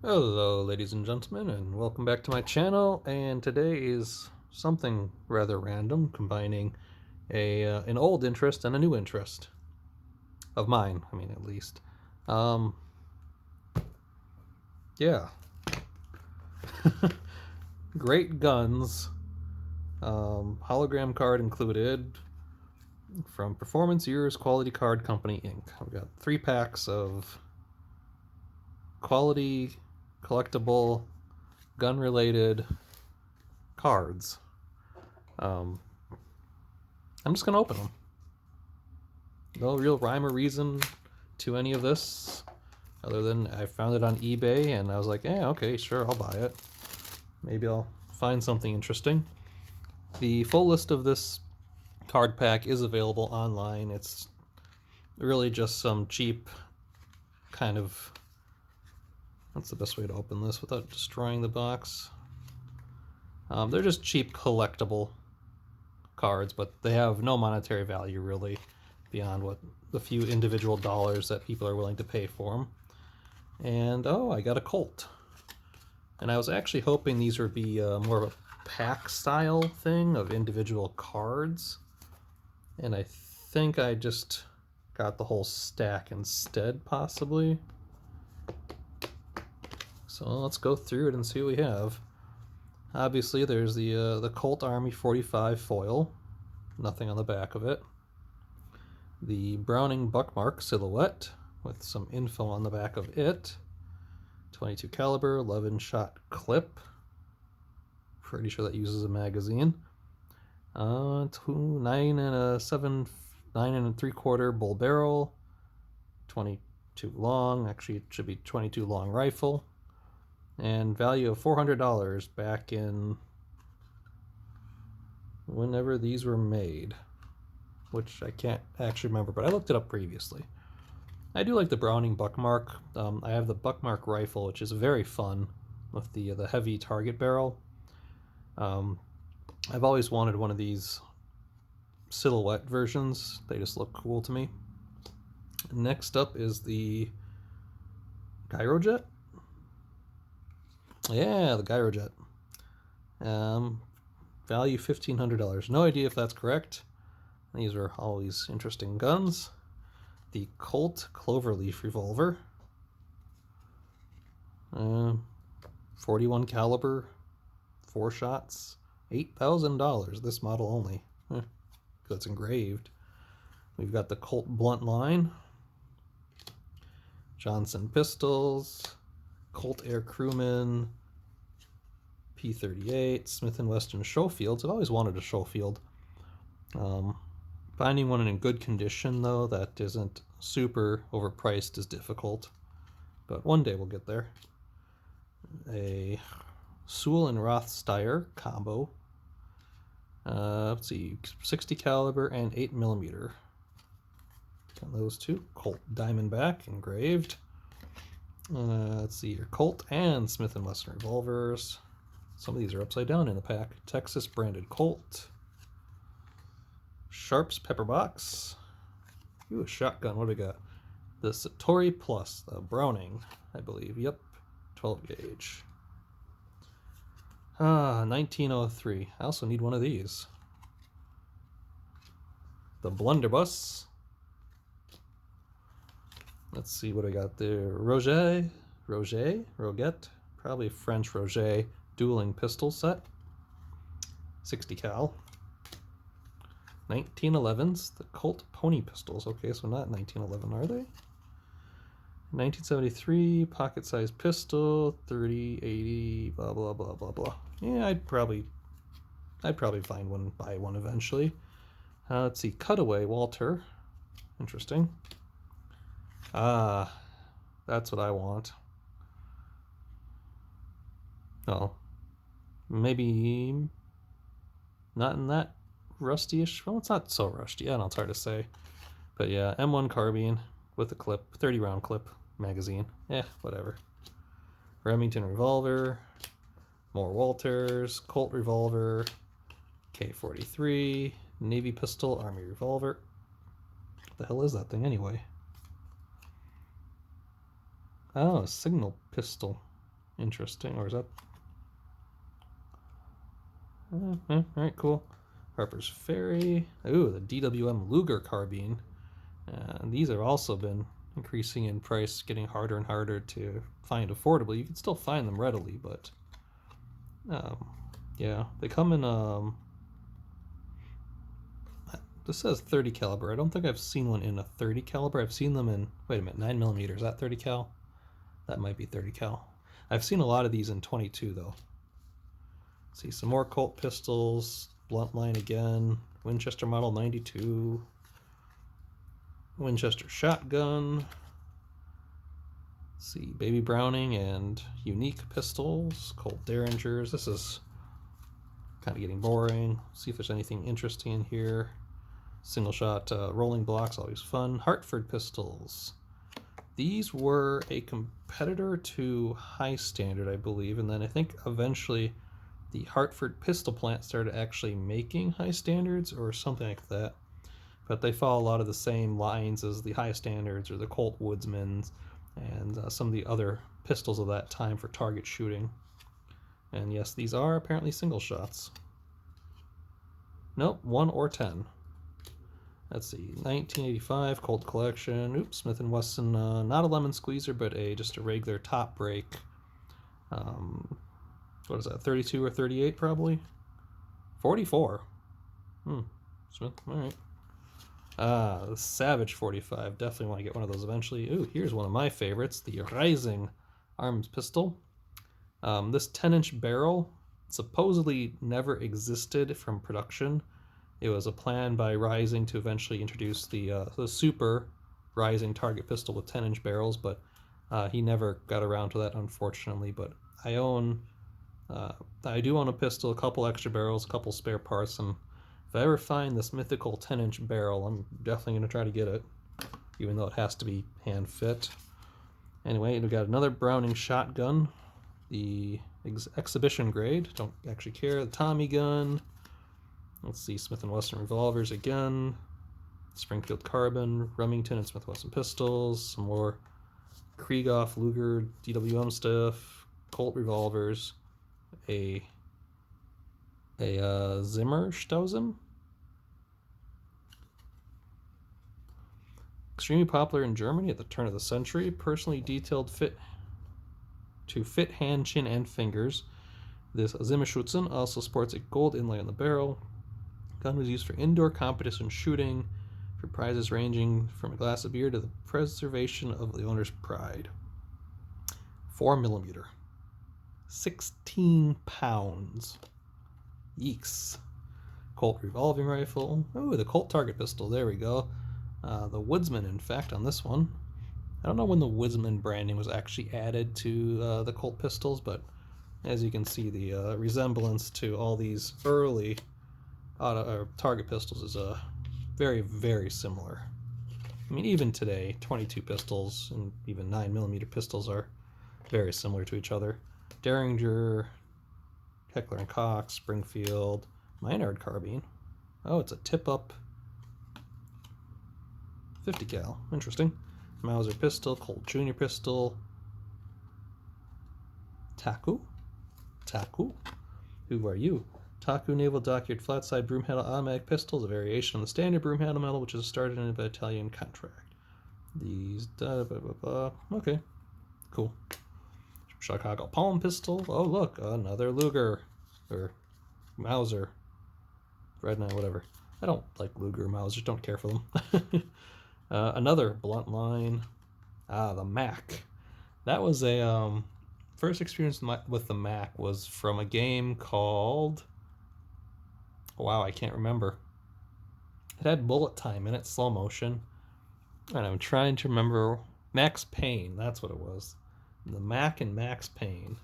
Hello ladies and gentlemen, and welcome back to my channel. And today is something rather random, combining an old interest and a new interest of mine, at least. um yeah. Great guns, hologram card included, from Performance Years Quality Card Company Inc. I've got 3 packs of quality collectible gun related cards. um I'm just gonna open them. No real rhyme or reason to any of this, other than I found it on eBay and I was like, okay, sure, I'll buy it. Maybe I'll find something interesting. The full list of this card pack is available online. It's really just some cheap kind of... What's the best way to open this without destroying the box? They're just cheap collectible cards, but they have no monetary value really beyond what the few individual dollars that people are willing to pay for them. And oh, I got a Colt. And I was actually hoping these would be more of a pack style thing of individual cards. And I think I just got the whole stack instead, possibly. So let's go through it and see what we have. Obviously, there's the Colt Army 45 foil. Nothing on the back of it. The Browning Buckmark silhouette with some info on the back of it. 22 caliber, 11 shot clip. Pretty sure that uses a magazine. 9 and 3/4 bull barrel. 22 long. Actually, it should be 22 long rifle. And value of $400 back in whenever these were made, which I can't actually remember, but I looked it up previously. I do like the Browning Buckmark. I have the Buckmark rifle, which is very fun with the heavy target barrel. I've always wanted one of these silhouette versions. They just look cool to me. Next up is the Gyrojet. Yeah, the Gyrojet. Value $1,500. No idea if that's correct. These are always interesting guns. The Colt Cloverleaf revolver. 41 caliber, 4 shots, $8,000. This model only. That's engraved. We've got the Colt Blunt Line, Johnson pistols, Colt Air Crewman, P38, Smith & Wesson Schofields. I've always wanted a Schofield. Finding one in good condition, though, that isn't super overpriced is difficult. But one day we'll get there. A Sewell and Rothsteyer combo. Let's see, 60 caliber and 8mm. Got those two. Colt Diamondback engraved. Let's see here, Colt and Smith & Wesson revolvers. Some of these are upside down in the pack. Texas branded Colt. Sharps pepper box. Ooh, a shotgun. What do we got? The Satori Plus, the Browning, I believe. Yep, 12 gauge. 1903. I also need one of these. The Blunderbuss. Let's see what I got there. Roget, probably French Roget dueling pistol set. 60 cal. 1911s, the Colt Pony pistols. Okay, so not 1911, are they? 1973 pocket-sized pistol, 30, 80, blah blah blah blah blah. Yeah, I'd probably find one, buy one eventually. Let's see, Cutaway Walter. Interesting. That's what I want. Oh, maybe not in that rusty-ish. Well, it's not so rusty. I don't know, it's hard to say. But yeah, M1 carbine with a clip, 30 round clip magazine. Whatever. Remington revolver, more Walters, Colt revolver, K43, Navy pistol, Army revolver. What the hell is that thing anyway? Oh, a signal pistol. Interesting. Or is that... Alright, cool. Harper's Ferry. Ooh, the DWM Luger carbine. These have also been increasing in price, getting harder and harder to find affordably. You can still find them readily, but yeah, they come in this says 30 caliber. I don't think I've seen one in a 30 caliber. I've seen them in, wait a minute, 9mm. Is that 30 cal? That might be 30 cal. I've seen a lot of these in 22 though. See some more Colt pistols, blunt line again, Winchester Model 92, Winchester shotgun. Let's see, Baby Browning and unique pistols, Colt Derringers. This is kind of getting boring. See if there's anything interesting in here. Single shot rolling blocks, always fun. Hartford pistols. These were a competitor to High Standard, I believe, and then I think eventually the Hartford pistol plant started actually making High Standards or something like that. But they follow a lot of the same lines as the High Standards or the Colt Woodsmans and some of the other pistols of that time for target shooting. And yes, these are apparently single shots. Nope, 1 or 10. Let's see, 1985 Colt Collection. Oops, Smith & Wesson, not a lemon squeezer, but just a regular top break. What is that, 32 or 38 probably? 44. Smith, all right. The Savage 45. Definitely want to get one of those eventually. Ooh, here's one of my favorites, the Rising Arms Pistol. This 10-inch barrel supposedly never existed from production. It was a plan by Rising to eventually introduce the Super Rising target pistol with 10-inch barrels, but he never got around to that, unfortunately. But I do own a pistol, a couple extra barrels, a couple spare parts, and if I ever find this mythical 10-inch barrel, I'm definitely going to try to get it, even though it has to be hand fit. Anyway, we got another Browning shotgun, the exhibition grade, don't actually care, the Tommy gun. Let's see, Smith & Wesson revolvers again, Springfield Carbon, Remington and Smith & Wesson pistols, some more Krieghoff, Luger, DWM stuff, Colt revolvers, a Zimmerstausen. Extremely popular in Germany at the turn of the century, personally detailed to fit hand, chin, and fingers. This Zimmerschützen also sports a gold inlay on the barrel. Gun was used for indoor competition shooting, for prizes ranging from a glass of beer to the preservation of the owner's pride. 4mm. 16 pounds. Yeeks. Colt revolving rifle. Oh, the Colt target pistol. There we go. The Woodsman, in fact, on this one. I don't know when the Woodsman branding was actually added to the Colt pistols, but as you can see, the resemblance to all these early target pistols is very, very similar. I mean, even today, 22 pistols and even 9mm pistols are very similar to each other. Derringer, Heckler & Koch, Springfield, Minard carbine. Oh, it's a tip-up 50 cal. Interesting. Mauser pistol, Colt Jr. pistol. Taku? Who are you? Taku Naval Dockyard Flatside Broom Handle Automatic Pistol is a variation on the standard broom handle model, which is started in an Italian contract. These, okay, cool. Chicago Palm Pistol. Oh, look, another Luger, or Mauser, Redknight, whatever. I don't like Luger Mausers, don't care for them. Another blunt line. The Mac. That was a, first experience with the Mac was from a game called, wow, I can't remember. It had bullet time in it, slow motion. And I'm trying to remember. Max Payne, that's what it was. The Mac and Max Payne.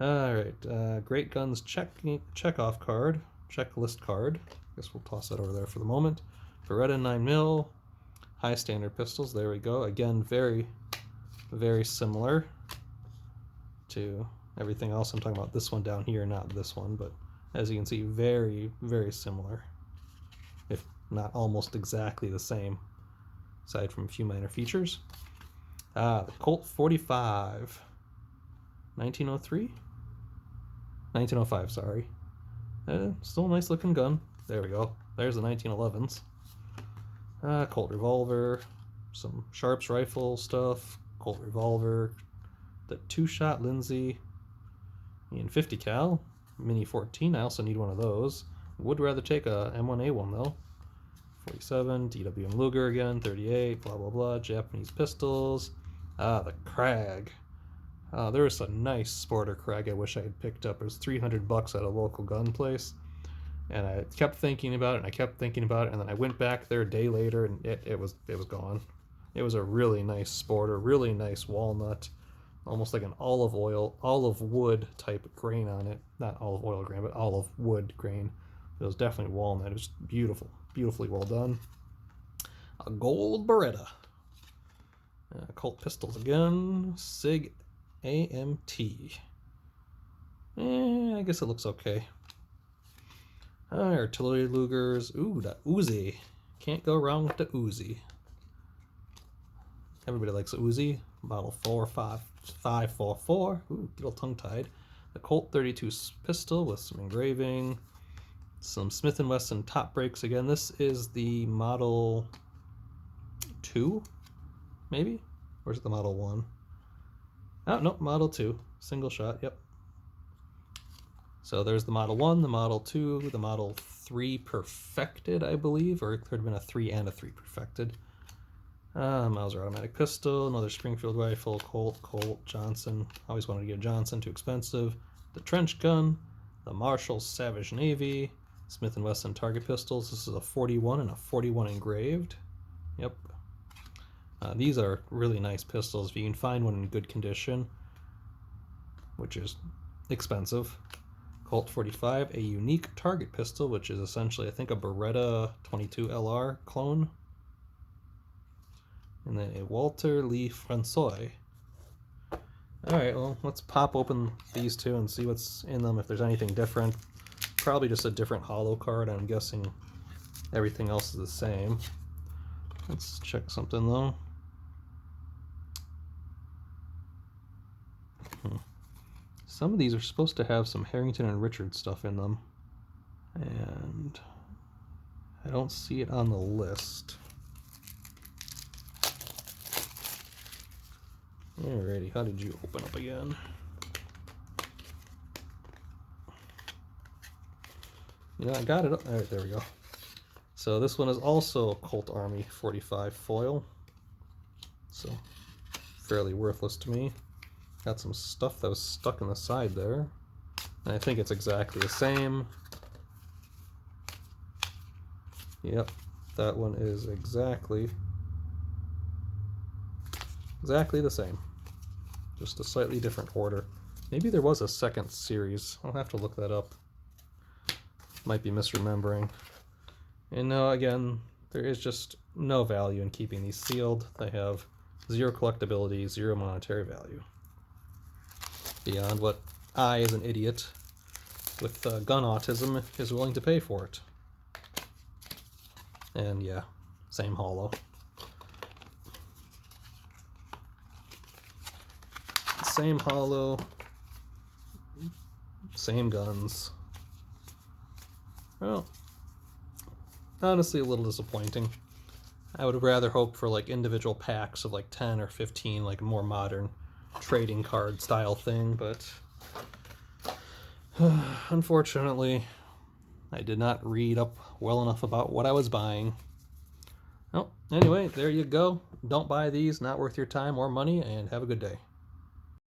Alright, Great Guns checkoff card. Checklist card. Guess we'll toss that over there for the moment. Beretta 9mm. High Standard pistols, there we go. Again, very, very similar to everything else. I'm talking about this one down here, not this one, but as you can see, very, very similar, if not almost exactly the same, aside from a few minor features. The Colt 45. 1903? 1905, sorry. Still a nice looking gun. There we go. There's the 1911s. Colt revolver, some Sharps rifle stuff, Colt revolver, the 2-shot Lindsay, and 50 cal, Mini 14. I also need one of those. Would rather take a M1A1 though. 47, DWM Luger again, 38, blah blah blah, Japanese pistols. The Krag. There was a nice Sporter Krag I wish I had picked up. It was $300 at a local gun place. And I kept thinking about it, and I kept thinking about it, and then I went back there a day later, and it was gone. It was a really nice Sporter, really nice walnut, almost like an olive wood type grain on it. Not olive oil grain, but olive wood grain. It was definitely walnut. It was beautiful, beautifully well done. A gold Beretta. Colt pistols again. Sig AMT. I guess it looks okay. Artillery Lugers. Ooh, the Uzi. Can't go wrong with the Uzi. Everybody likes a Uzi. Model 45544. Ooh, a little tongue-tied. The Colt 32 pistol with some engraving. Some Smith & Wesson top brakes again. This is the Model 2, maybe? Or is it the Model 1? Oh, no, Model 2. Single shot, yep. So there's the Model 1, the Model 2, the Model 3 Perfected, I believe, or it could have been a 3 and a 3 Perfected. Mauser automatic pistol, another Springfield rifle, Colt, Johnson. Always wanted to get a Johnson, too expensive. The trench gun, the Marshall Savage Navy, Smith & Wesson target pistols. This is a 41 and a 41 engraved. Yep. These are really nice pistols if you can find one in good condition, which is expensive. Colt 45, a unique target pistol, which is essentially, I think, a Beretta 22 LR clone. And then a Walter Lee François. Alright, well, let's pop open these two and see what's in them, if there's anything different. Probably just a different holo card. I'm guessing everything else is the same. Let's check something, though. Some of these are supposed to have some Harrington and Richard stuff in them, and I don't see it on the list. Alrighty, how did you open up again? You know, I got it up. Alright, there we go. So this one is also Colt Army 45 foil, so fairly worthless to me. Got some stuff that was stuck in the side there, and I think it's exactly the same. Yep, that one is exactly the same, just a slightly different order. Maybe there was a second series. I'll have to look that up. Might be misremembering. And no, again, there is just no value in keeping these sealed. They have 0 collectability, 0 monetary value. Beyond what I, as an idiot with gun autism, is willing to pay for it. And yeah, same holo. Same holo, same guns. Well, honestly, a little disappointing. I would have rather hoped for like individual packs of like 10 or 15, like more modern trading card style thing, but unfortunately, I did not read up well enough about what I was buying. Well, anyway, there you go. Don't buy these, not worth your time or money, and have a good day.